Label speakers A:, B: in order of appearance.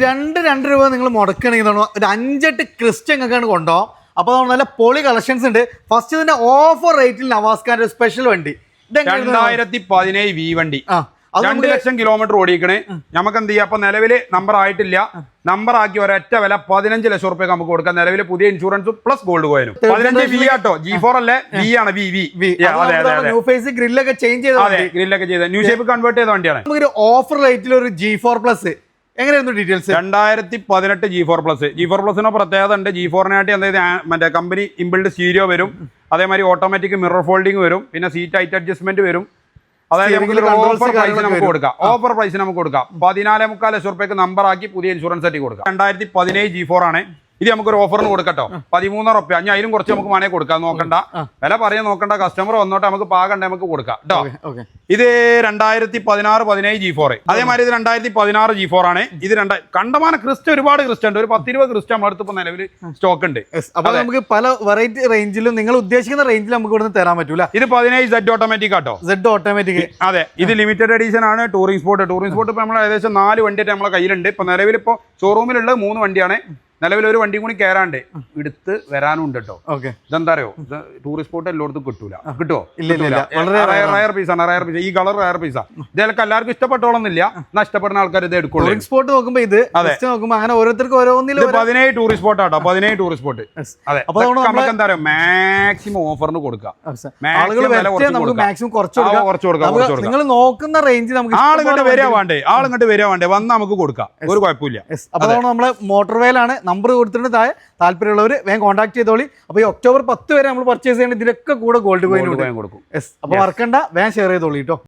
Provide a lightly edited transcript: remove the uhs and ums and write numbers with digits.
A: 2 രൂപ നിങ്ങൾ മുടക്കണമെങ്കിൽ ഒരു 5-8 ക്രിസ്റ്റ ഞങ്ങൾക്കാണ് കൊണ്ടുപോകാം. അപ്പോൾ നല്ല പൊളി കളക്ഷൻസ് ഉണ്ട്. ഫസ്റ്റ് ഇതിന്റെ ഓഫർ റേറ്റിൽ നവാസ്കാന്റെ ഒരു സ്പെഷ്യൽ വണ്ടി
B: 2017 വി വണ്ടി 2 ലക്ഷം കിലോമീറ്റർ ഓടിക്കണേ. നമുക്ക് എന്ത് ചെയ്യാം? അപ്പൊ നിലവില് നമ്പർ ആയിട്ടില്ല. നമ്പർ ആക്കി ഒരൊറ്റ വില 15 ലക്ഷം റുപ്യ നമുക്ക് കൊടുക്കാം. നിലവില് പുതിയ ഇൻഷുറൻസും പ്ലസ് ഗോൾഡ് കോയിനും 15 വി ആട്ടോ. G4 അല്ലേ, വി ആണ്.
A: ന്യൂ ഫേസ് ഗ്രില്ലൊക്കെ ചേഞ്ച്
B: ചെയ്ത ന്യൂ ഷേപ്പ് കൺവേർട്ട് ചെയ്ത വണ്ടിയാണ്.
A: നമുക്ക് ഓഫർ റേറ്റിൽ ഒരു G4 പ്ലസ് എങ്ങനെയായിരുന്നു ഡീറ്റെയിൽസ്?
B: 2018 G4 plus. G4 പ്ലസിന് പ്രത്യേകത ഉണ്ട്. G4നായിട്ട് അതായത് മറ്റേ കമ്പനി ഇൻബിൽഡ് സ്റ്റീരിയോ വരും. അതേമാതിരി ഓട്ടോമാറ്റിക് മിറർ ഫോൾഡിംഗ് വരും. പിന്നെ സീറ്റ് ഹൈറ്റ് അഡ്ജസ്റ്റ്മെന്റ് വരും. അതായത് ഓഫർ പ്രൈസ് നമുക്ക് കൊടുക്കാം. 14.25 ലക്ഷം റുപ്യക്ക് നമ്പർ ആക്കി പുതിയ ഇൻഷുറൻസ് ആയിട്ട് കൊടുക്കാം. 2017 G4 ആണ്. ഇത് നമുക്കൊരു ഓഫറിന് കൊടുക്കട്ടോ. 13 റുപ്യ. ഞാൻ അതിലും കുറച്ച് നമുക്ക് വേണേ കൊടുക്കാം. നോക്കണ്ട, വില പറയാൻ നോക്കണ്ട. കസ്റ്റമർ വന്നോട്ടെ, നമുക്ക് പാകണ്ടേ നമുക്ക് കൊടുക്കാം കേട്ടോ. ഇത് 2016-17 G4. അതേമാതിരി ഇത് 2016 G4 ആണ്. ഇത് കണ്ടമാന ക്രിസ്റ്റ ഒരുപാട് ക്രിസ്റ്റ ഉണ്ട്. ഒരു 10-20 ക്രിസ്റ്റ നമ്മുടെ അടുത്ത് ഇപ്പൊ നിലവിൽ സ്റ്റോക്ക് ഉണ്ട്.
A: അപ്പൊ നമുക്ക് പല വെറൈറ്റി റേഞ്ചിലും നിങ്ങൾ ഉദ്ദേശിക്കുന്ന റേഞ്ചിൽ നമുക്ക് ഇവിടെ തരാൻ പറ്റൂല.
B: ഇത് 17 Z ഓട്ടോമാറ്റിക് ആട്ടോ.
A: Z automatic.
B: അതെ, ഇത് ലിമിറ്റഡ് എഡിഷൻ ആണ്. ടൂറിംഗ് സ്പോട്ട് ഇപ്പൊ നമ്മൾ ഏകദേശം 4 വണ്ടിയായിട്ട് നമ്മളെ കയ്യിലുണ്ട്. ഇപ്പൊ നിലവിൽ ഇപ്പൊ ഷോറൂമിലുള്ള 3 വണ്ടിയാണ്. നിലവിൽ ഒരു വണ്ടി കൂടി കയറാണ്ട് എടുത്ത് വരാനും ഉണ്ട് കേട്ടോ. ഇതെന്താ അറിയോ, ടൂറിസ്റ്റ് സ്പോട്ട് എല്ലായിടത്തും കിട്ടൂല. കിട്ടുമോ? റയർ പീസാണ്. Rare piece. ഈ കളർ റയർ പീസാ. ഇതൊക്കെ എല്ലാവർക്കും ഇഷ്ടപ്പെട്ടോളന്നില്ല. നഷ്ടപ്പെടുന്ന ആൾക്കാർ ഇത് എടുക്കുള്ളൂ.
A: സ്പോട്ട് നോക്കുമ്പോ ഇത് അങ്ങനെ ഓരോരുത്തർക്ക് ഓരോന്നിലും
B: 17 ടൂറിസ്റ്റ് സ്പോട്ട് ആട്ടോ. 17 ടൂറിസ്റ്റ് സ്പോട്ട്. അതെ, നമുക്ക് എന്താ പറയാ, മാക്സിമം ഓഫറിന് കൊടുക്കാം.
A: നിങ്ങൾ നോക്കുന്ന റേഞ്ച് നമുക്ക്
B: ആളിങ്ങോട്ട് വരിക വേണ്ടേ വന്ന് നമുക്ക് കൊടുക്കാം. ഒരു കുഴപ്പമില്ല.
A: അപ്പൊ നമ്മള് മോട്ടോർവേയിലാണ്. നമ്പർ കൊടുത്തിട്ട് താഴെ താല്പര്യമുള്ളവർ വേഗം കോൺടാക്ട് ചെയ്തോളി. അപ്പോൾ ഈ ഒക്ടോബർ 10 വരെ നമ്മൾ പർച്ചേസ് ചെയ്യേണ്ട ഇതിലൊക്കെ കൂടെ ഗോൾഡ് കോയിൻ കൊടുക്കും. അപ്പോൾ മറക്കണ്ട, വേഗം ഷെയർ ചെയ്തോളി കേട്ടോ.